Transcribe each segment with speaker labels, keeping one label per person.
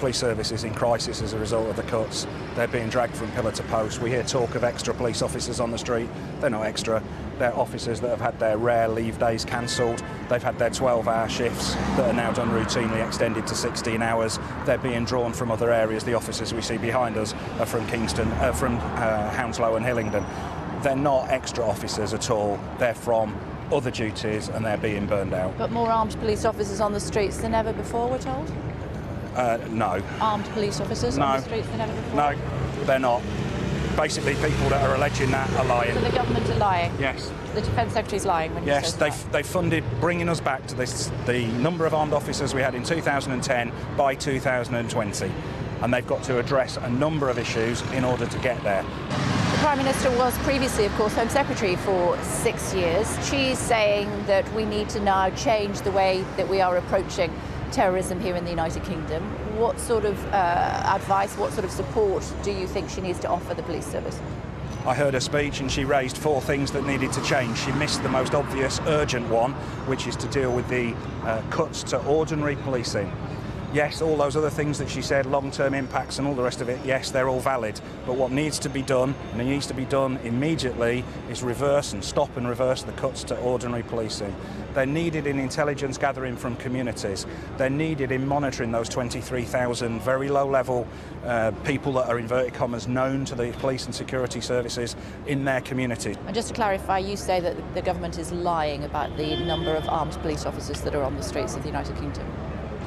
Speaker 1: police service is in crisis as a result of the cuts. They're being dragged from pillar to post. We hear talk of extra police officers on the street. They're not extra. They're officers that have had their rare leave days cancelled. They've had their 12-hour shifts that are now done routinely extended to 16 hours. They're being drawn from other areas. The officers we see behind us are from Kingston, from Hounslow and Hillingdon. They're not extra officers at all. They're from other duties and they're being burned out.
Speaker 2: But more armed police officers on the streets than ever before, we're told?
Speaker 1: No.
Speaker 2: Armed police officers on the streets than ever before?
Speaker 1: No, they're not. Basically, people that are alleging that are lying.
Speaker 2: So the government are lying?
Speaker 1: Yes.
Speaker 2: The Defence Secretary's lying when he says that?
Speaker 1: Yes, they funded bringing us back to the number of armed officers we had in 2010 by 2020. And they've got to address a number of issues in order to get there.
Speaker 2: The Prime Minister was previously, of course, Home Secretary for 6 years. She's saying that we need to now change the way that we are approaching terrorism here in the United Kingdom. What sort of advice, what sort of support do you think she needs to offer the police service?
Speaker 1: I heard her speech and she raised 4 things that needed to change. She missed the most obvious, urgent one, which is to deal with the cuts to ordinary policing. Yes, all those other things that she said, long-term impacts and all the rest of it, yes, they're all valid. But what needs to be done, and it needs to be done immediately, is stop and reverse the cuts to ordinary policing. They're needed in intelligence gathering from communities. They're needed in monitoring those 23,000 very low-level people that are, inverted commas, known to the police and security services in their communities.
Speaker 2: And just to clarify, you say that the government is lying about the number of armed police officers that are on the streets of the United Kingdom?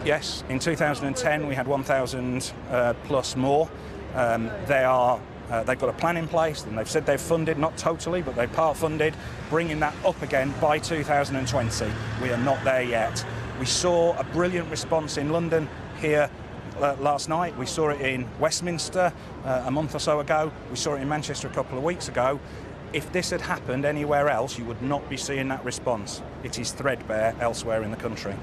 Speaker 1: Yes, in 2010 we had 1,000 plus more. They've got a plan in place and they've said they've funded, not totally, but they've part funded, bringing that up again by 2020. We are not there yet. We saw a brilliant response in London here last night. We saw it in Westminster a month or so ago. We saw it in Manchester a couple of weeks ago. If this had happened anywhere else, you would not be seeing that response. It is threadbare elsewhere in the country.